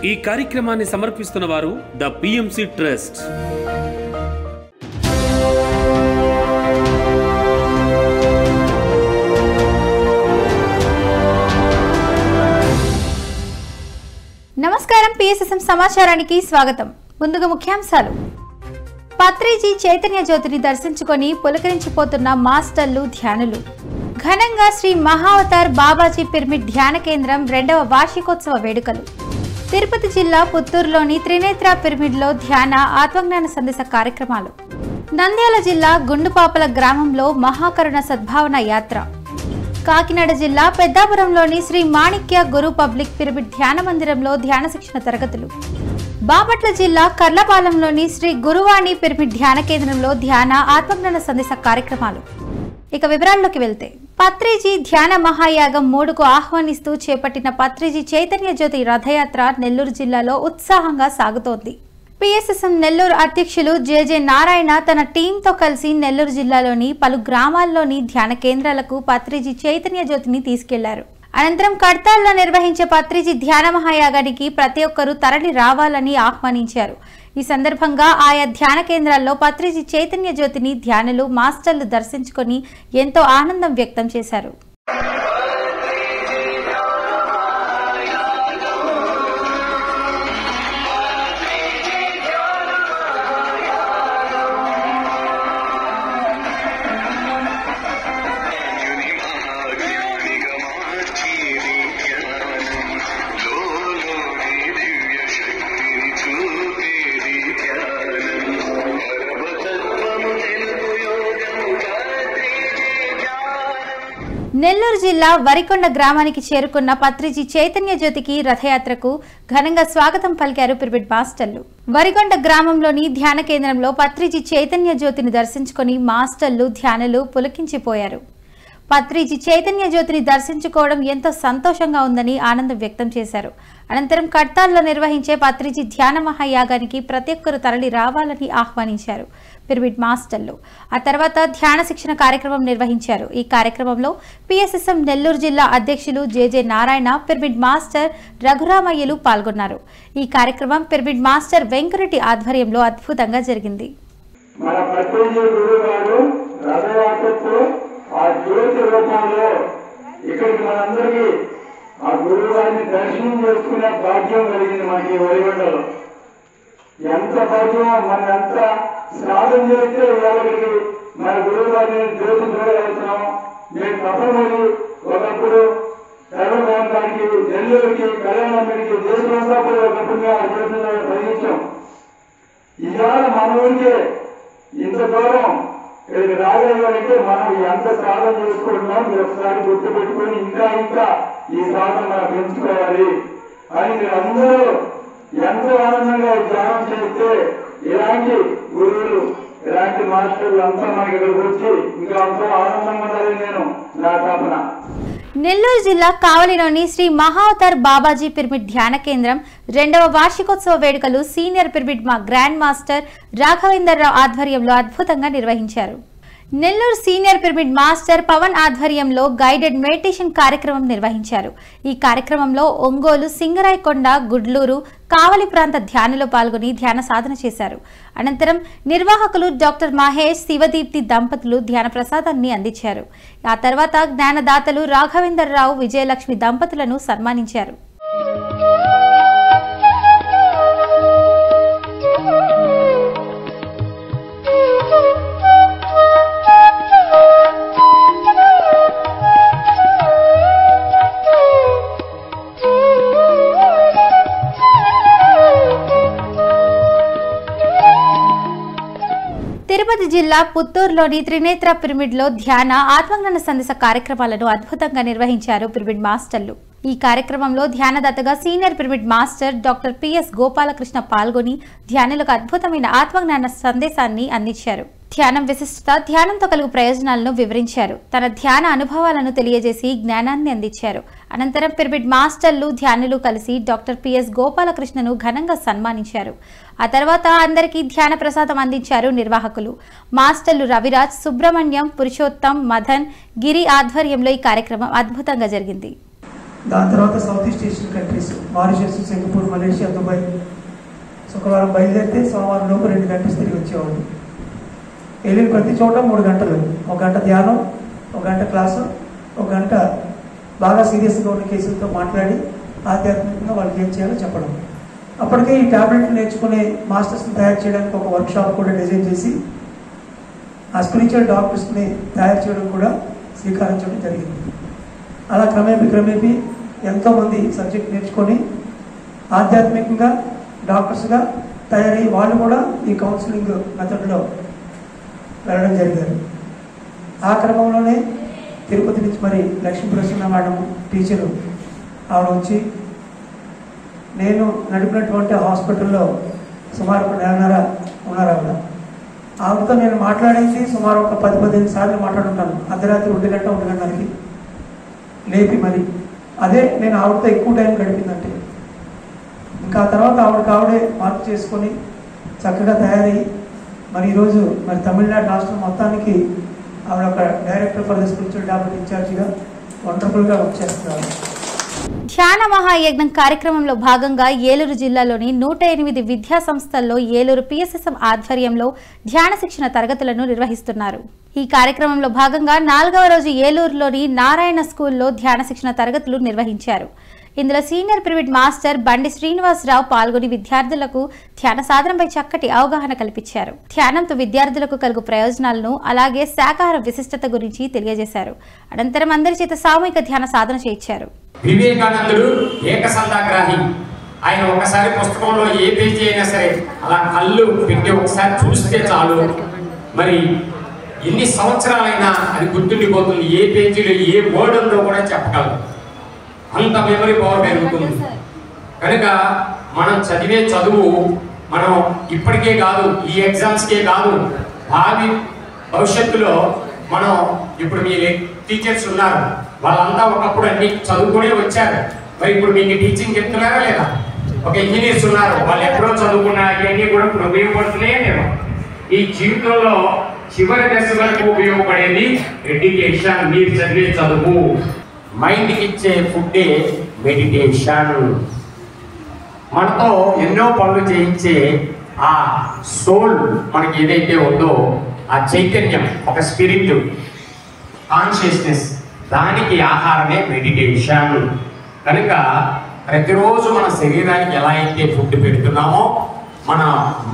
ఈ కార్యక్రమాన్ని సమర్పిస్తున్న వారు ద పిఎంసి ట్రస్ట్. నమస్కారం. పిఎస్ఎస్ఎం సమాచారానికి స్వాగతం. ముందుగా ముఖ్యాంశాలు. పత్రిజీ చైతన్య జ్యోతిని దర్శించుకొని పులకరించిపోతున్న మాస్టర్లు, ధ్యానులు. ఘనంగా శ్రీ మహావతార్ బాబాజీ పిరమిడ్ ధ్యాన కేంద్రం 2వ వార్షికోత్సవ వేడుకలు. తిరుపతి జిల్లా పుత్తూరులోని త్రినేత్ర పిరమిడ్లో ధ్యాన ఆత్మజ్ఞాన సందేశ కార్యక్రమాలు. నంద్యాల జిల్లా గుండుపాపల గ్రామంలో మహాకరుణ సద్భావన యాత్ర. కాకినాడ జిల్లా పెద్దాపురంలోని శ్రీ మాణిక్య గురు పబ్లిక్ పిరమిడ్ ధ్యాన మందిరంలో ధ్యాన శిక్షణ తరగతులు. బాపట్ల జిల్లా కర్లపాలెంలోని శ్రీ గురువాణి పిరమిడ్ ధ్యాన కేంద్రంలో ధ్యాన ఆత్మజ్ఞాన సందేశ కార్యక్రమాలు. ఇక వివరాల్లోకి వెళ్తే, పత్రిజీ ధ్యాన మహాయాగం 3కు ఆహ్వానిస్తూ చేపట్టిన పత్రిజీ చైతన్య జ్యోతి రథయాత్ర నెల్లూరు జిల్లాలో ఉత్సాహంగా సాగుతోంది. పిఎస్ఎస్ఎం నెల్లూరు అధ్యక్షులు జేజే నారాయణ తన టీంతో కలిసి నెల్లూరు జిల్లాలోని పలు గ్రామాల్లోని ధ్యాన కేంద్రాలకు పత్రిజీ చైతన్య జ్యోతిని తీసుకెళ్లారు. అనంతరం కడ్తాల్లో నిర్వహించే పత్రిజీ ధ్యాన మహాయాగానికి ప్రతి ఒక్కరూ తరలి రావాలని ఆహ్వానించారు. ఈ సందర్భంగా ఆయా ధ్యాన కేంద్రాల్లో పత్రిజీ చైతన్య జ్యోతిని ధ్యానులు, మాస్టర్లు దర్శించుకొని ఎంతో ఆనందం వ్యక్తం చేశారు. నెల్లూరు జిల్లా వరికొండ గ్రామానికి చేరుకున్న పత్రిజీ చైతన్య జ్యోతికి రథయాత్రకు ఘనంగా స్వాగతం పలికారు పిరమిడ్ మాస్టర్లు. వరికొండ గ్రామంలోని ధ్యాన కేంద్రంలో పత్రిజీ చైతన్య జ్యోతిని దర్శించుకొని మాస్టర్లు, ధ్యానులు పులకించిపోయారు. పత్రిజీ చైతన్య జ్యోతిని దర్శించుకోవడం ఎంతో సంతోషంగా ఉందని ఆనందం వ్యక్తం చేశారు. అనంతరం కడ్తాల్లో నిర్వహించే పత్రిజీ ధ్యాన మహాయాగానికి ప్రతి ఒక్కరూ తరలి రావాలని ఆహ్వానించారు పిరమిడ్ మాస్టర్లు. ఆ తర్వాత ధ్యాన శిక్షణ కార్యక్రమం నిర్వహించారు. ఈ కార్యక్రమంలో పిఎస్ఎస్ఎం నెల్లూరు జిల్లా అధ్యక్షులు జేజే నారాయణ, పిరమిడ్ మాస్టర్ రఘురామయ్యలు పాల్గొన్నారు. ఈ కార్యక్రమం పిరమిడ్ మాస్టర్ వెంకరెడ్డి ఆధ్వర్యంలో అద్భుతంగా జరిగింది. ఆ జ్యోతి రూపంలో ఇక్కడికి మనందరికీ ఆ గురువు గారిని దర్శనం చేసుకునే భాగ్యం కలిగింది. మనకి వరిగొండలో ఎంత భాగ్యం, మనం ఎంత సాధన చేస్తే వాళ్ళకి మన గురువు గారిని జ్యోతి చూడగలుగుతున్నాం. మేము తప్పమని ఒకప్పుడు ధర్మభవన్ గారికి, నెల్లూరుకి, కళ్యాణానికి, దేశంలో కూడా ఒకప్పుడు మేము ఆ జ్యోతిని ప్రయోగించాం. ఇవాళ మన ఊరికే ఇంత దూరం ఇక్కడికి రాగలిగారంటే మనం ఎంత సాధన చేసుకుంటున్నాం మీరు ఒకసారి గుర్తుపెట్టుకొని ఇంకా ఇంకా ఈ సాధన మనం పెంచుకోవాలి అని మీరు అందరూ ఎంతో ఆనందంగా ధ్యానం చేస్తే ఇలాంటి గురువులు, ఇలాంటి మాస్టర్లు అంతా మనకి ఇక్కడికి వచ్చి ఇంకా ఎంతో ఆనందంగా ఉండాలని నేను నా తపన. నెల్లూరు జిల్లా కావలిలోని శ్రీ మహావతార్ బాబాజీ పిరమిడ్ ధ్యాన కేంద్రం 2వ వార్షికోత్సవ వేడుకలు senior pyramid grand master Raghavendra Rao ఆధ్వర్యంలో అద్భుతంగా నిర్వహించారు. Nellore senior pyramid master Pawan ఆధ్వర్యంలో గైడెడ్ మెడిటేషన్ కార్యక్రమం నిర్వహించారు. ఈ కార్యక్రమంలో ఒంగోలు, సింగరాయకొండ, గుడ్లూరు, కావలి ప్రాంత ధ్యానులు పాల్గొని ధ్యాన సాధన చేశారు. అనంతరం నిర్వాహకులు డాక్టర్ మహేష్, శివదీప్తి దంపతులు ధ్యాన ప్రసాదాన్ని అందించారు. ఆ తర్వాత జ్ఞానదాతలు రాఘవేంద్రరావు, విజయలక్ష్మి దంపతులను సన్మానించారు. తిరుపతి జిల్లా పుత్తూరులోని త్రినేత్ర పిరమిడ్లో ధ్యాన ఆత్మజ్ఞాన సందేశ కార్యక్రమాలను అద్భుతంగా నిర్వహించారు పిరమిడ్ మాస్టర్లు. ఈ కార్యక్రమంలో ధ్యానదాతగా senior pyramid master doctor PS Gopalakrishna పాల్గొని ధ్యానులకు అద్భుతమైన ఆత్మజ్ఞాన సందేశాన్ని అందించారు. ధ్యానం విశిష్టత, ధ్యానంతో కలుగు ప్రయోజనాలను వివరించారు. తన ధ్యాన అనుభవాలను తెలియజేసి జ్ఞానాన్ని అందించారు. అనంతరం పిరమిడ్ మాస్టర్లు, ధ్యానులు కలిసి డాక్టర్ పిఎస్ గోపాలకృష్ణను ఘనంగా సన్మానించారు. ఆ తర్వాత అందరికీ ధ్యాన ప్రసాదం అందించారు నిర్వాహకులు. మాస్టర్లు రవిరాజ్, సుబ్రహ్మణ్యం, పురుషోత్తం, మదన్, గిరి ఆధ్వర్యంలో ఈ కార్యక్రమం అద్భుతంగా జరిగింది. దాని తర్వాత south east Asian countries Mauritius, Singapore, Malaysia, Dubai. శుక్రవారం బయలుదేరితే సోమవారం లోపు 2 కంట్రీస్ తిరిగి వచ్చేవాళ్ళు. వెళ్ళిన ప్రతి చోట 3 గంటలు, 1 గంట ధ్యానం, 1 గంట క్లాసు, 1 గంట బాగా సీరియస్గా ఉన్న కేసులతో మాట్లాడి ఆధ్యాత్మికంగా వాళ్ళకి ఏం చేయాలో చెప్పడం. అప్పటికే ఈ ట్యాబ్లెట్లు నేర్చుకునే మాస్టర్స్ని తయారు చేయడానికి ఒక వర్క్షాప్ కూడా డిజైన్ చేసి ఆ స్పిరిచువల్ డాక్టర్స్ని తయారు చేయడం కూడా శ్రీకారం చుట్టడం జరిగింది. అలా క్రమేపీ ఎంతోమంది సబ్జెక్ట్ నేర్చుకొని ఆధ్యాత్మికంగా డాక్టర్స్గా తయారయ్యి వాళ్ళు కూడా ఈ కౌన్సిలింగ్ మెథడ్లో వెళ్ళడం జరిగారు. ఆ క్రమంలోనే తిరుపతి నుంచి మరి లక్ష్మీ ప్రసన్న మేడం టీచరు ఆవిడ వచ్చి నేను నడిపినటువంటి హాస్పిటల్లో సుమారు 1 నెలన్నర ఉన్నారు ఆవిడ. ఆవిడతో నేను మాట్లాడేసి సుమారు ఒక 10-15 సార్లు మాట్లాడుంటాను. అర్ధరాత్రి 1 గంట 1 గంటలకి లేపి మరి అదే నేను ఆవిడతో ఎక్కువ టైం గడిపిందంటే. ఇంకా ఆ తర్వాత ఆవిడే మార్పు చేసుకొని చక్కగా తయారయ్యి మరి ఈరోజు మరి తమిళనాడు రాష్ట్రం మొత్తానికి ఆవిడ ఒక director for the spiritual development ఇన్ఛార్జిగా వండర్ఫుల్గా వర్క్ చేస్తున్నారు. ధ్యాన మహాయజ్ఞం కార్యక్రమంలో భాగంగా ఏలూరు జిల్లాలోని 108 విద్యా సంస్థల్లో ఏలూరు PSSM ఆధ్వర్యంలో ధ్యాన శిక్షణ తరగతులను నిర్వహిస్తున్నారు. ఈ కార్యక్రమంలో భాగంగా 4వ రోజు ఏలూరులోని నారాయణ స్కూల్లో ధ్యాన శిక్షణ తరగతులు నిర్వహించారు. ఇందులో సీనియర్ పిరమిడ్ మాస్టర్ బండి శ్రీనివాసరావు పాల్గొని విద్యార్థులకు ధ్యాన సాధనపై చక్కటి అవగాహన కల్పించారు. ధ్యానంతో విద్యార్థులకు కలుగు ప్రయోజనాలను అలాగే శాకాహార విశిష్టత గురించి తెలియజేశారు. అనంతరం అందరి చేత సామూహిక ధ్యాన సాధన చేయించారు. వివేకానందుడు ఏకసంతాగ్రాహి. ఆయన ఒకసారి పుస్తకంలో ఏ పేజీ అయినా సరే అలా కళ్ళు పెట్టి ఒకసారి చూస్తే చాలు, మరి ఎన్ని సంవత్సరాలైనా అది గుర్తుండిపోతుంది. ఏ పేజీలో ఏ వర్డ్ ఉందో కూడా చెప్పగలరు. అంత మెమరీ పవర్ పెరుగుతుంది. కనుక మనం చదివే చదువు మనం ఇప్పటికే కాదు, ఈ ఎగ్జామ్స్కే కాదు, భవిష్యత్తులో మనం ఇప్పుడు మీ టీచర్స్ ఉన్నారు, వాళ్ళంతా ఒకప్పుడు అన్ని చదువుకునే వచ్చారు. మరి ఇప్పుడు మీకు టీచింగ్ చెప్తున్నారా లేదా? ఒక ఇంజనీర్స్ ఉన్నారు, వాళ్ళు ఎప్పుడో చదువుకున్నారు, ఇవన్నీ కూడా ఇప్పుడు ఉపయోగపడుతున్నాయే లేవు. ఈ జీవితంలో చివరి దశ వరకు ఉపయోగపడేది ఎడ్యుకేషన్. మీరు చదివే చదువు, మైండ్కి ఇచ్చే ఫుడ్డే మెడిటేషన్. మనతో ఎన్నో పనులు చేయించే ఆ సోల్ మనకి ఏదైతే ఉందో, ఆ చైతన్యం, ఒక స్పిరిట్, కాన్షియస్నెస్, దానికి ఆహారమే మెడిటేషన్. కనుక ప్రతిరోజు మన శరీరానికి ఎలా అయితే ఫుడ్ పెడుతున్నామో మన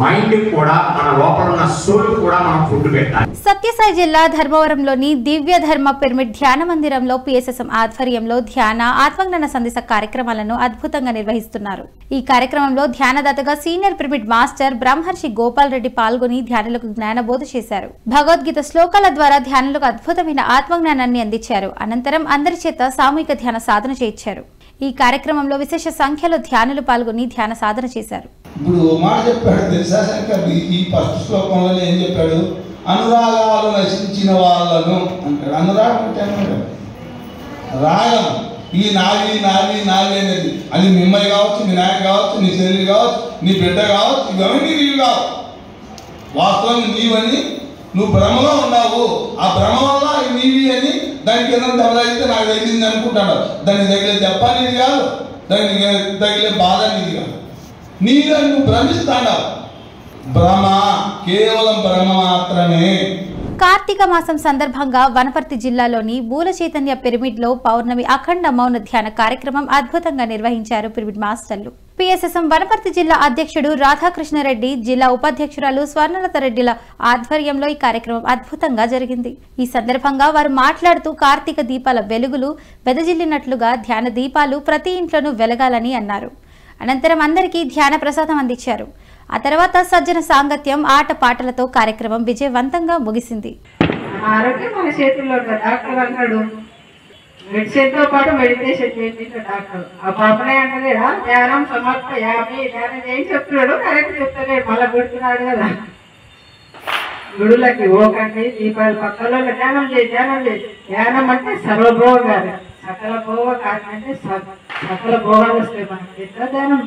మైండ్ కూడా, మన లోపల ఉన్న సోల్ కూడా మనం ఫుడ్ పెట్టాలి. సత్యసాయి జిల్లా ధర్మవరంలోని దివ్య ధర్మ పిరమిడ్ ధ్యాన మందిరంలో PSSM ఆధ్వర్యంలో ధ్యాన ఆత్మజ్ఞాన సందేశ కార్యక్రమాలను అద్భుతంగా నిర్వహిస్తున్నారు. ఈ కార్యక్రమంలో ధ్యానదాతగా సీనియర్ పిరమిడ్ మాస్టర్ బ్రహ్మర్షి గోపాల్ రెడ్డి పాల్గొని ధ్యానులకు జ్ఞానబోధ చేశారు. భగవద్గీత శ్లోకాల ద్వారా ధ్యానులకు అద్భుతమైన ఆత్మజ్ఞానాన్ని అందించారు. అనంతరం అందరి చేత సామూహిక ధ్యాన సాధన చేయించారు. ఈ కార్యక్రమంలో విశేష సంఖ్యలో ధ్యానులు పాల్గొని ధ్యాన సాధన చేశారు. ఇప్పుడు మాట చెప్పాడు తెలుసా శంకర్, ఈ ఫస్ట్ శ్లోకంలో ఏం చెప్పాడు? అనురాగాలు నశించిన వాళ్ళను అంటాడు. అనురాగం అంటే రాగం, ఈ నాది నాది నాది అనేది, అది మిమ్మల్ని కావచ్చు, మీ నాయన కావచ్చు, నీ చెల్లి కావచ్చు, నీ బిడ్డ కావచ్చు, ఇవన్నీ నీవు కావు. వాస్తవంగా నీవని నువ్వు భ్రమలో ఉన్నావు. ఆ భ్రమ వల్ల నీవి అని దానికి ఏదైనా దెబ్బతగిలితే నాకు తగిలింది అనుకుంటాడు. దానికి తగిలే దెబ్బ నీది కాదు, దానికి తగిలే బాధ నీది కాదు. నీదని నువ్వు భ్రమిస్తాడు. భ్రమ కేవలం భ్రమ మాత్రమే. కార్తీక మాసం సందర్భంగా వనపర్తి జిల్లాలోని బూల చైతన్య పిరమిడ్ లో పౌర్ణమి అఖండ మౌన ధ్యాన కార్యక్రమం అద్భుతంగా నిర్వహించారు పిరమిడ్ మాస్టర్లు. PSSM వనపర్తి జిల్లా అధ్యక్షుడు రాధాకృష్ణారెడ్డి, జిల్లా ఉపాధ్యక్షురాలు స్వర్ణలత రెడ్డిల ఆధ్వర్యంలో ఈ కార్యక్రమం అద్భుతంగా జరిగింది. ఈ సందర్భంగా వారు మాట్లాడుతూ కార్తీక దీపాల వెలుగులు వెదజిల్లినట్లుగా ధ్యాన దీపాలు ప్రతి ఇంట్లోనూ వెలగాలని అన్నారు. అనంతరం అందరికీ ధ్యాన ప్రసాదం అందించారు. ఆ తర్వాత సజ్జన సాంగత్యం, ఆట పాటలతో కార్యక్రమం విజయవంతంగా ముగిసింది. ఆరోగ్యం మన చేతుల్లో. డాక్టర్ అన్నాడు మెడిసిన్తో పాటు మెడిటేషన్ చేయండి డాక్టర్. ఆ పాపనే అంటలేడా ధ్యానం సమర్పయామి, ధ్యానం చేయి చెప్తున్నాడు, కరెక్ట్ చెప్తలేడు, మళ్ళీ పెడుతున్నాడు కదా. గుడులకి ఓకండి, దీపాలు పక్కలో ధ్యానం చేయి, ధ్యానం చేయి. ధ్యానం అంటే సర్వభోగాలు, సకల భోగ కాదు అంటే సకల భోగాలు వస్తాయి మనకి. ఎంత ధ్యానం.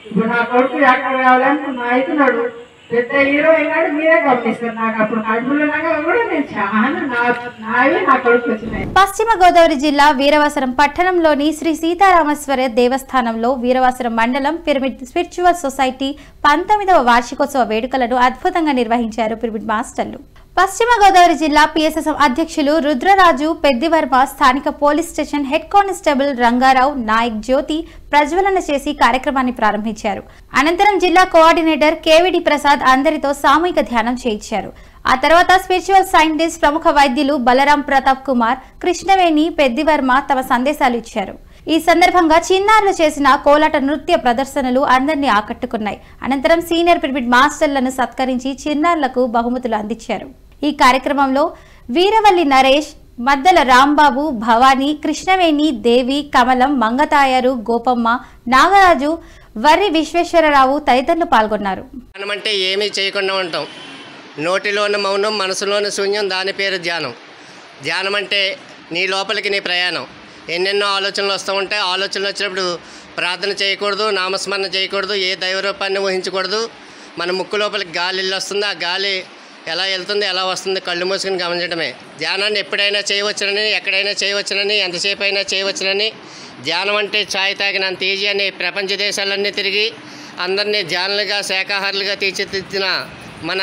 ఇప్పుడు నా కొడుకు డాక్టర్ కావాలని నా అవుతున్నాడు, పెద్ద హీరో అయినాడు, మీరే గమనిస్తారు. నాకు అప్పుడు కడుపులో కూడా నేను చాలా నావి నా కొడుకు వచ్చినాయి. పశ్చిమ గోదావరి జిల్లా వీరవాసరం పట్టణంలోని శ్రీ సీతారామేశ్వర దేవస్థానంలో వీరవాసరం మండలం పిరమిడ్ స్పిరిచువల్ సొసైటీ 19వ వార్షికోత్సవ వేడుకలను అద్భుతంగా నిర్వహించారు పిరమిడ్ మాస్టర్లు. పశ్చిమ గోదావరి జిల్లా పిఎస్ఎస్ఎం అధ్యక్షులు రుద్రరాజు పెద్దివర్మ స్థానిక police station head constable Rangarao Nayak జ్యోతి ప్రజ్వలన చేసి కార్యక్రమాన్ని ప్రారంభించారు. అనంతరం జిల్లా కోఆర్డినేటర్ కేవిడి ప్రసాద్ అందరితో సామూహిక ధ్యానం చేయించారు. ఆ తర్వాత స్పిరిచువల్ సైంటిస్ట్ ప్రముఖ వైద్యులు బలరాం ప్రతాప్ కుమార్, కృష్ణవేణి, పెద్దివర్మ తమ సందేశాలు ఇచ్చారు. ఈ సందర్భంగా చిన్నారులు చేసిన కోలాట నృత్య ప్రదర్శనలు అందరినీ ఆకట్టుకున్నాయి. అనంతరం సీనియర్ పిరమిడ్ మాస్టర్లను సత్కరించి చిన్నారులకు బహుమతులు అందించారు. ఈ కార్యక్రమంలో వీరవల్లి నరేష్, మద్దల రాంబాబు, భవానీ, కృష్ణవేణి, దేవి, కమలం, మంగతాయారు, గోపమ్మ, నాగరాజు, వర్రి విశ్వేశ్వరరావు తదితరులు పాల్గొన్నారు. ధ్యానమంటే ఏమీ చేయకుండా ఉంటాం. నోటిలోని మౌనం, మనసులోని శూన్యం, దాని పేరు ధ్యానం. ధ్యానం అంటే నీ లోపలికి నీ ప్రయాణం. ఎన్నెన్నో ఆలోచనలు వస్తూ ఉంటాయి. ఆలోచనలు వచ్చినప్పుడు ప్రార్థన చేయకూడదు, నామస్మరణ చేయకూడదు, ఏ దైవరూపాన్ని ఊహించకూడదు. మన ముక్కు లోపలికి గాలి వస్తుంది, ఆ గాలి ఎలా వెళ్తుంది, ఎలా వస్తుంది, కళ్ళు మూసుకుని గమనించడమే. ధ్యానాన్ని ఎప్పుడైనా చేయవచ్చునని, ఎక్కడైనా చేయవచ్చునని, ఎంతసేపు అయినా చేయవచ్చునని, ధ్యానం అంటే ఛాయ్ తాగినంత ఈజీ అని ప్రపంచ దేశాలన్నీ తిరిగి అందరినీ ధ్యానులుగా, శాఖాహారులుగా తీర్చిదిద్దిన మన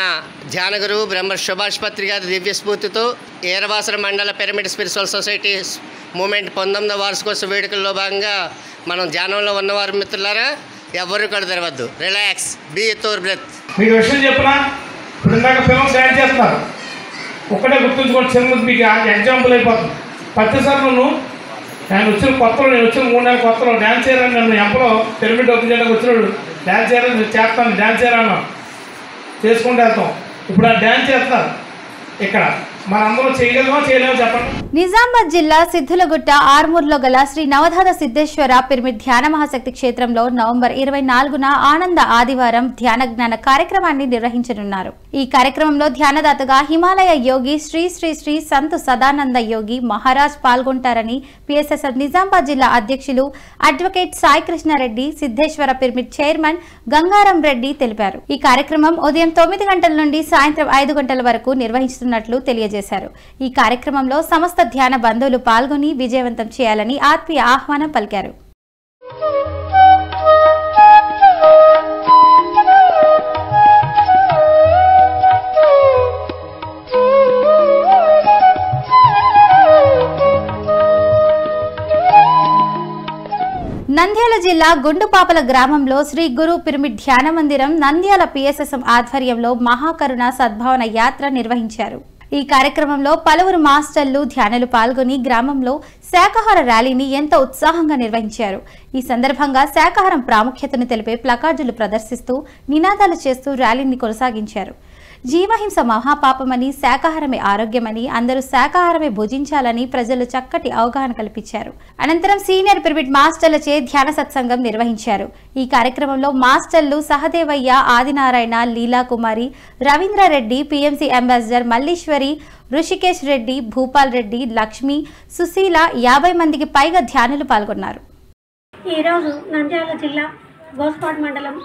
ధ్యాన గురువు బ్రహ్మ సుభాష్ పత్రి గారి దివ్య స్ఫూర్తితో వీరవాసరం మండల పిరమిడ్ స్పిరిచువల్ సొసైటీ మూమెంట్ 19వ వార్షికోత్సవ వేడుకల్లో భాగంగా మనం ధ్యానంలో ఉన్నవారు మిత్రులారా ఎవరు కూడా తెరవద్దు. Relax, be your breath. మీకు విషయం చెప్పినా ఇప్పుడు ఇందాక పిల్లలు డ్యాన్స్ చేస్తున్నారు. ఒక్కటే గుర్తుంచుకోండి, చిన్న మీకు ఎగ్జాంపుల్ అయిపోతుంది. ప్రతిసారి నేను వచ్చిన కొత్తలో, నేను వచ్చిన 3 నెలల కొత్తలో డ్యాన్స్ చేయాలని నన్ను ఎంపలో పిరమిడ్ ఓపెన్ చేయడానికి వచ్చినాడు. డ్యాన్స్ చేయాలని నేను చేస్తాను, డ్యాన్స్ చేయాలన్నా చేసుకుంటూ వెళ్తాం. ఇప్పుడు ఆ డ్యాన్స్ చేస్తారు. ఇక్కడ మనందరం చేయగలమో చేయలేమో చెప్పండి. నిజామాబాద్ జిల్లా సిద్ధులగుట్ట ఆర్మూర్లో గల శ్రీ నవధాత సిద్ధేశ్వర పిరమిడ్ ధ్యాన మహాశక్తి క్షేత్రంలో నవంబర్ 24న ఆనంద ఆదివారం ధ్యాన జ్ఞాన కార్యక్రమాన్ని నిర్వహించనున్నారు. ఈ కార్యక్రమంలో ధ్యానదాతగా హిమాలయ యోగి శ్రీ శ్రీ శ్రీ సంతు సదానంద యోగి మహారాజ్ పాల్గొంటారని పిఎస్ఎస్ఎం నిజామాబాద్ జిల్లా అధ్యక్షులు advocate Sai Krishna Reddy, Siddheshwara pyramid chairman Gangaram Reddy తెలిపారు. ఈ కార్యక్రమం ఉదయం 9 గంటల నుండి సాయంత్రం 5 గంటల వరకు నిర్వహిస్తున్నట్లు తెలియజేశారు. ఈ కార్యక్రమంలో సమస్త ధ్యాన బంధువులు పాల్గొని విజయవంతం చేయాలని ఆత్మీయ ఆహ్వానం పలికారు. నంద్యాల జిల్లా గుండుపాపల గ్రామంలో శ్రీ గురు పిరమిడ్ ధ్యాన మందిరం నంద్యాల పిఎస్ఎస్ఎం ఆధ్వర్యంలో మహాకరుణ సద్భావన యాత్ర నిర్వహించారు. ఈ కార్యక్రమంలో పలువురు మాస్టర్లు, ధ్యానులు పాల్గొని గ్రామంలో శాకాహార ర్యాలీని ఎంతో ఉత్సాహంగా నిర్వహించారు. ఈ సందర్భంగా శాకాహారం ప్రాముఖ్యతను తెలిపే ప్లకార్డులు ప్రదర్శిస్తూ నినాదాలు చేస్తూ ర్యాలీని కొనసాగించారు. జీవహింస మహాపాపమని, శాకాహారమే ఆరోగ్యమని, అందరూ శాకాహారమే భుజించాలని ప్రజలు చక్కటి అవగాహన కల్పించారు. అనంతరం సీనియర్ పిరమిడ్ మాస్టర్లచే ధ్యాన సత్సంగం నిర్వహించారు. ఈ కార్యక్రమంలో మాస్టర్లు సహదేవయ్య, ఆదినారాయణ, లీలాకుమారి, రవీంద్రారెడ్డి, పిఎంసి అంబాసిడర్ మల్లీశ్వరి, ఋషికేశ్ రెడ్డి, భూపాల్ రెడ్డి, లక్ష్మి, సుశీల 50 మందికి పైగా ధ్యానులు పాల్గొన్నారు. ఈరోజు నంద్యాల జిల్లా గోస్పాడ్ మండలం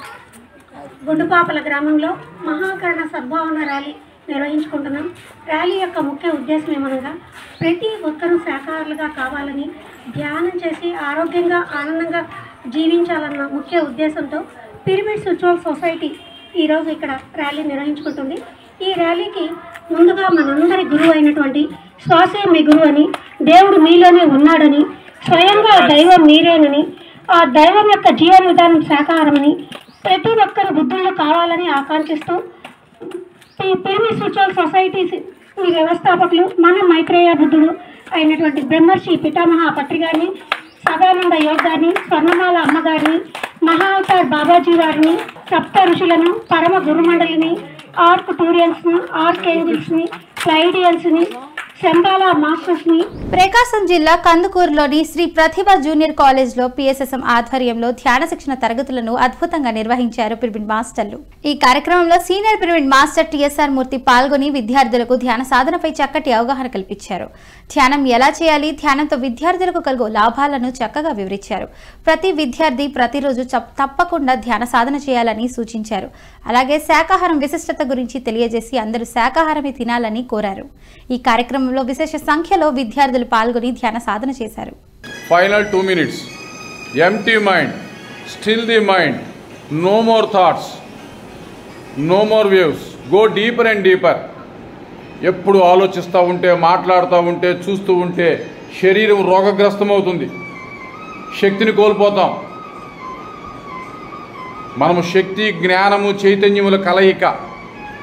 గుండుపాపల గ్రామంలో మహాకరుణ సద్భావన ర్యాలీ నిర్వహించుకుంటున్నాం. ర్యాలీ యొక్క ముఖ్య ఉద్దేశం ఏమనగా ప్రతి ఒక్కరూ శాకాహారులుగా కావాలని, ధ్యానం చేసి ఆరోగ్యంగా ఆనందంగా జీవించాలన్న ముఖ్య ఉద్దేశంతో పిరమిడ్ స్పిరిచువల్ సొసైటీ ఈరోజు ఇక్కడ ర్యాలీ నిర్వహించుకుంటుంది. ఈ ర్యాలీకి ముందుగా మనందరి గురువు అయినటువంటి శ్వాసే మీ గురువు అని, దేవుడు మీలోనే ఉన్నాడని, స్వయంగా దైవం మీరేనని, ఆ దైవం యొక్క జీవన విధానం శాకాహారమని, ప్రతి ఒక్కరు బుద్ధుల్లో కావాలని ఆకాంక్షిస్తూ పిరమిడ్ స్పిరిచువల్ సొసైటీ వ్యవస్థాపకులు మన మైత్రేయ బుద్ధుడు అయినటువంటి బ్రహ్మర్షి పితామహ పత్రి గారిని, సదానంద యోగ్ గారిని, స్వర్ణమాల అమ్మగారిని, మహావతార్ బాబాజీ వారిని, సప్త ఋషులను, పరమ గురుమండలిని, ఆర్క్ టూరియన్స్ని, ఆర్క్ ఏంజిల్స్ని, ఫ్లైడియన్స్ని, శంబాల మాస్టర్స్ని. ప్రకాశం జిల్లా కందుకూరులోని శ్రీ ప్రతిభ జూనియర్ కాలేజ్లో PSSM ఆధ్వర్యంలో ధ్యాన శిక్షణ తరగతులను అద్భుతంగా నిర్వహించారు పిరమిడ్ మాస్టర్లు. ఈ కార్యక్రమంలో సీనియర్ పిరమిడ్ మాస్టర్ TSR మూర్తి పాల్గొని విద్యార్థులకు ధ్యాన సాధనపై చక్కటి అవగాహన కల్పించారు. ధ్యానం ఎలా చేయాలి, ధ్యానంతో విద్యార్థులకు కలుగు లాభాలను చక్కగా వివరించారు. ప్రతి విద్యార్థి ప్రతిరోజు తప్పకుండా ధ్యాన సాధన చేయాలని సూచించారు. అలాగే శాకాహారం విశిష్టత గురించి తెలియజేసి అందరూ శాకాహారమే తినాలని కోరారు. ఈ కార్యక్రమంలో విశేష సంఖ్యలో విద్యార్థులు పాల్గొని ధ్యాన సాధన చేశారు. Final 2 minutes. Empty mind, still the mind, no more thoughts, no more waves, go deeper and deeper. ఎప్పుడు ఆలోచిస్తూ ఉంటే, మాట్లాడుతూ ఉంటే, చూస్తూ ఉంటే శరీరం రోగగ్రస్తమవుతుంది, శక్తిని కోల్పోతాం. మనము శక్తి, జ్ఞానము, చైతన్యముల కలయిక.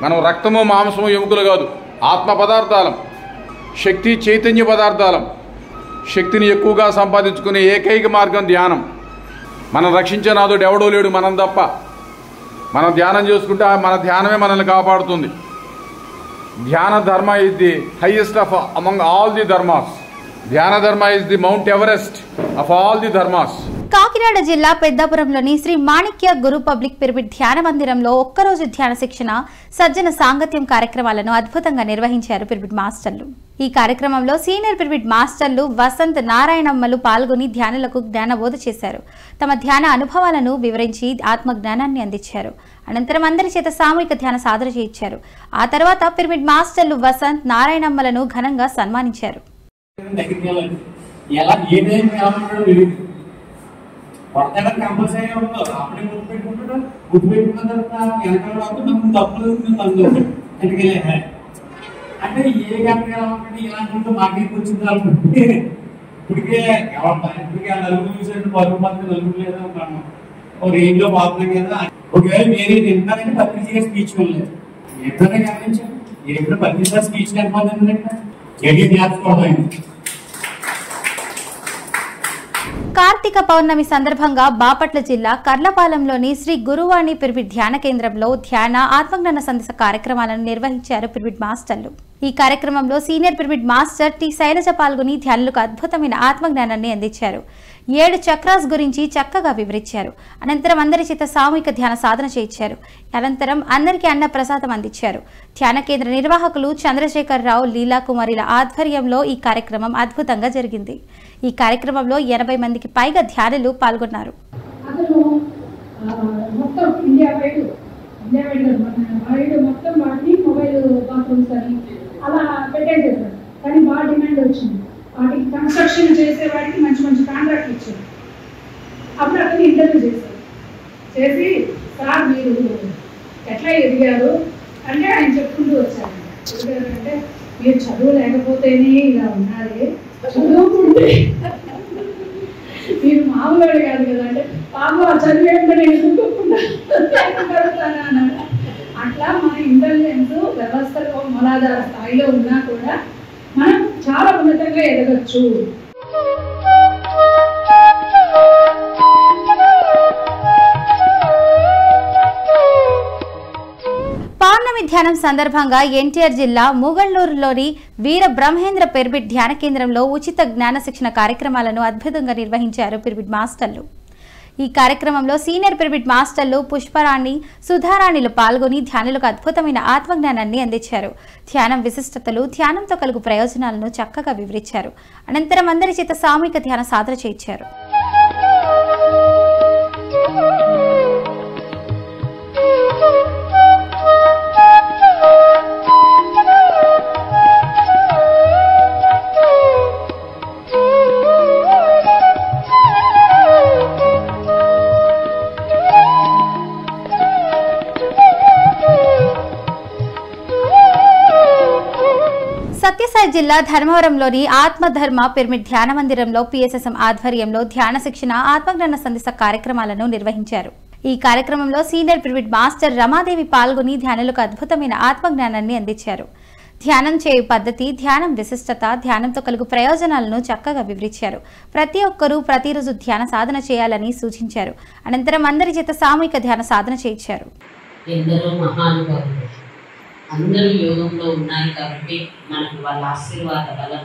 మనం రక్తము, మాంసము, ఎముకలు కాదు, ఆత్మ పదార్థాలం, శక్తి చైతన్య పదార్థాలం. శక్తిని ఎక్కువగా సంపాదించుకునే ఏకైక మార్గం ధ్యానం. మనం రక్షించే నాదుడు ఎవడో లేడు, మనం తప్ప. మనం ధ్యానం చేసుకుంటే మన ధ్యానమే మనల్ని కాపాడుతుంది. Dhyana dharma is the highest of among all the dharmas. Dhyana dharma is the mount Everest of all the dharmas. Kakinada జిల్లా పెద్దాపురంలోని శ్రీ మాణిక్య గురు పబ్లిక్ పిరమిడ్ ధ్యాన మందిరంలో ఒక్కరోజు ధ్యాన శిక్షణ, సజ్జన సాంగత్యం కార్యక్రమాలను అద్భుతంగా నిర్వహించారు పిరమిడ్ మాస్టర్లు. ఈ కార్యక్రమంలో సీనియర్ పిరమిడ్ మాస్టర్లు వసంత్, నారాయణమ్మలు పాల్గొని ధ్యానులకు జ్ఞానబోధ చేశారు. తమ ధ్యాన అనుభవాలను వివరించి ఆత్మ జ్ఞానాన్ని అందించారు. అనంతరం అందరి చేత సామూహిక ధ్యాన సాధన చేయించారు. ఆ తర్వాత పిరమిడ్ మాస్టర్లు వసంత్, నారాయణమ్మలను ఘనంగా సన్మానించారు. కంపల్సరీ ఉండదు, అప్పుడే గుర్తుపెట్టుకున్న తర్వాత వెనకాల తప్పులు అంటే ఏ గంటగా ఉంటుంది ఇలాంటి మార్కెట్కి వచ్చింది అనుకుంటే ఇప్పటికే ఇప్పటికే నలుగురు చూసేట్టు 10 మంది నలుగురు లేదా ఒక రేంజ్ లో పోతున్నాం కదా. ఒకవేళ మీరు తింటారంటే పత్రిక స్పీచ్ వెళ్ళలేదు, ఎప్పుడైనా గమనించారు, మీరు ఎప్పుడు పత్రిక స్పీచ్ కనిపోతుంది ఎడిట్ నేర్చుకోవడం. కార్తీక పౌర్ణమి సందర్భంగా బాపట్ల జిల్లా కర్లపాలెంలోని శ్రీ గురువాణి పిరమిడ్ ధ్యాన కేంద్రంలో ధ్యాన, ఆత్మజ్ఞాన సందేశ కార్యక్రమాలను నిర్వహించారు పిరమిడ్ మాస్టర్లు. ఈ కార్యక్రమంలో senior pyramid master T Shailaja పాల్గొని ధ్యానులకు అద్భుతమైన ఆత్మజ్ఞానాన్ని అందించారు. 7 చక్రాస్ గురించి చక్కగా వివరించారు. అనంతరం అందరి చేత సామూహిక ధ్యాన సాధన చేయించారు. అనంతరం అందరికీ అన్న ప్రసాదం అందించారు. ధ్యాన కేంద్ర నిర్వాహకులు చంద్రశేఖరరావు, లీలాకుమారిల ఆధ్వర్యంలో ఈ కార్యక్రమం అద్భుతంగా జరిగింది. ఈ కార్యక్రమంలో 80 మందికి పైగా ధ్యానులు పాల్గొన్నారు. అలా పెట్టేసేసారు, కానీ బాగా డిమాండ్ వచ్చింది. వాటికి కన్స్ట్రక్షన్ చేసే వాటికి మంచి మంచి కాంట్రాక్ట్ ఇచ్చారు. అప్పుడు అతను ఇంటర్వ్యూ చేసి సార్ మీరు ఎట్లా ఎదిగారు అంటే ఆయన చెప్పుకుంటూ వచ్చారు. ఎదిగారంటే మీరు చదువు లేకపోతేనే ఇలా ఉన్నారు, చదువుకుంటే మీరు మామూలు కాదు కదా అంటే బాబు ఆ చదువు ఏంటో నేను ఎదుర్కోకుండా అన్నాడు. అట్లా మన ఇంటెలిజెన్స్ వ్యవస్థలో మూలాధార స్థాయిలో ఉన్నా కూడా మనం చాలా ఉన్నతంగా ఎదగచ్చు. పౌర్ణమి ధ్యానం సందర్భంగా ఎన్టీఆర్ జిల్లా ముగళ్లూరులోని వీర బ్రహ్మేంద్ర పిరమిడ్ ధ్యాన కేంద్రంలో ఉచిత జ్ఞాన శిక్షణ కార్యక్రమాలను అద్భుతంగా నిర్వహించారు పిరమిడ్ మాస్టర్లు. ఈ కార్యక్రమంలో సీనియర్ పిరమిడ్ మాస్టర్లు పుష్పరాణి, సుధారాణిలు పాల్గొని ధ్యానులకు అద్భుతమైన ఆత్మజ్ఞానాన్ని అందించారు. ధ్యానం విశిష్టతలు, ధ్యానంతో కలుగు ప్రయోజనాలను చక్కగా వివరించారు. అనంతరం అందరి చేత సామూహిక ధ్యాన సాధన చేయించారు. సత్యసాయి జిల్లా ధర్మవరంలోని ఆత్మధర్మ పిరమిడ్ ధ్యాన మందిరంలో PSSM ఆధ్వర్యంలో ధ్యాన శిక్షణ, ఆత్మజ్ఞాన సందేశ కార్యక్రమాలను నిర్వహించారు. ఈ కార్యక్రమంలో సీనియర్ పిరమిడ్ మాస్టర్ రమాదేవి పాల్గొని ధ్యానులకు అద్భుతమైన ఆత్మజ్ఞానాన్ని అందించారు. ధ్యానం చేయు పద్ధతి, ధ్యానం విశిష్టత, ధ్యానంతో కలుగు ప్రయోజనాలను చక్కగా వివరించారు. ప్రతి ఒక్కరూ ప్రతిరోజు ధ్యాన సాధన చేయాలని సూచించారు. అనంతరం అందరి చేత సామూహిక ధ్యాన సాధన చేయించారు. ఎందరో మహానుభావులు అందరూ యోగంలో ఉన్నారు కాబట్టి మనకు వాళ్ళ ఆశీర్వాద బలం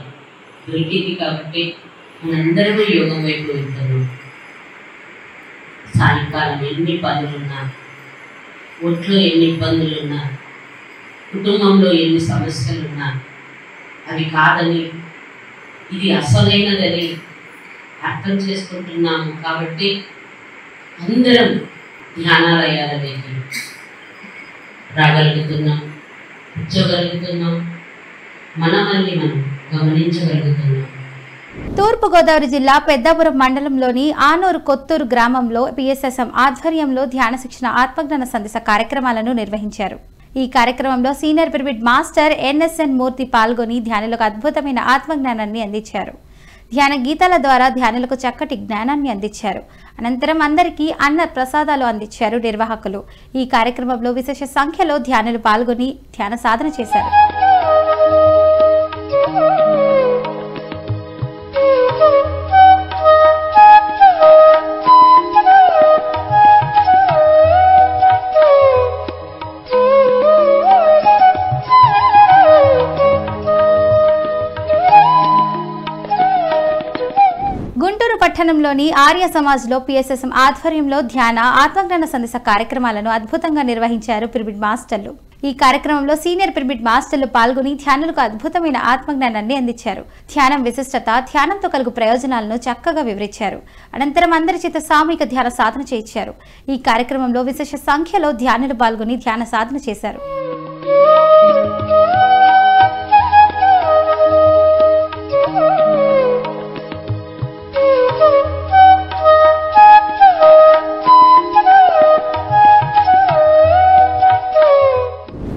దొరికింది కాబట్టి మనందరూ యోగం వైపు వెళ్తున్నాం. సాయంకాలం ఎన్ని పనులున్నా, ఒంట్లో ఎన్ని ఇబ్బందులున్నా, కుటుంబంలో ఎన్ని సమస్యలున్నా అవి కాదని ఇది అసలైనదని అర్థం చేసుకుంటున్నాము. కాబట్టి అందరం ధ్యానాలయాలలోకి రాగలుగుతున్నాం, కూర్చోగలుగుతున్నాం, మనల్ని మనం గమనించగలుగుతున్నాం. తూర్పుగోదావరి జిల్లా పెద్దాపురం మండలంలోని ఆనూరు కొత్తూరు గ్రామంలో పిఎస్ఎస్ఎం ఆధ్వర్యంలో ధ్యాన శిక్షణ ఆత్మజ్ఞాన సందేశ కార్యక్రమాలను నిర్వహించారు. ఈ కార్యక్రమంలో సీనియర్ పిరమిడ్ మాస్టర్ ఎన్ఎస్ఎన్ మూర్తి పాల్గొని ధ్యానులకు అద్భుతమైన ఆత్మజ్ఞానాన్ని అందించారు. ధ్యాన గీతాల ద్వారా ధ్యానులకు చక్కటి జ్ఞానాన్ని అందించారు. అనంతరం అందరికీ అన్న ప్రసాదాలు అందించారు నిర్వాహకులు. ఈ కార్యక్రమంలో విశేష సంఖ్యలో ధ్యానులు పాల్గొని ధ్యాన సాధన చేశారు. గుంటూరు పట్టణంలోని ఆర్య సమాజ్లో పిఎస్ఎస్ఎం ఆధ్వర్యంలో ధ్యాన ఆత్మజ్ఞాన సందేశ కార్యక్రమాలను అద్భుతంగా నిర్వహించారు పిరమిడ్ మాస్టర్లు. ఈ కార్యక్రమంలో సీనియర్ పిరమిడ్ మాస్టర్లు పాల్గొని ధ్యానులకు అద్భుతమైన ఆత్మజ్ఞానాన్ని అందించారు. ధ్యానం విశిష్టత, ధ్యానంతో కలుగు ప్రయోజనాలను చక్కగా వివరించారు. అనంతరం అందరి చేత సామూహిక ధ్యాన సాధన చేయించారు. ఈ కార్యక్రమంలో విశేష సంఖ్యలో ధ్యానులు పాల్గొని ధ్యాన సాధన చేశారు.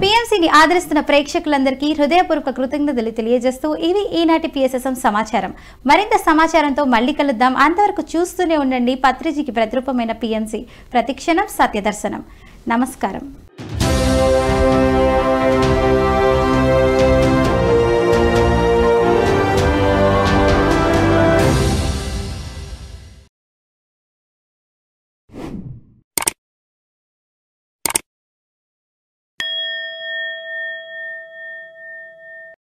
పిఎంసిని ఆదరిస్తున్న ప్రేక్షకులందరికీ హృదయపూర్వక కృతజ్ఞతలు తెలియజేస్తూ ఇవి ఈనాటి పిఎస్ఎస్ఎం సమాచారం. మరింత సమాచారంతో మళ్ళీ కలుద్దాం. అంతవరకు చూస్తూనే ఉండండి పత్రిజీకి ప్రతిరూపమైన పిఎంసి, ప్రతిక్షణం సత్యదర్శనం. నమస్కారం.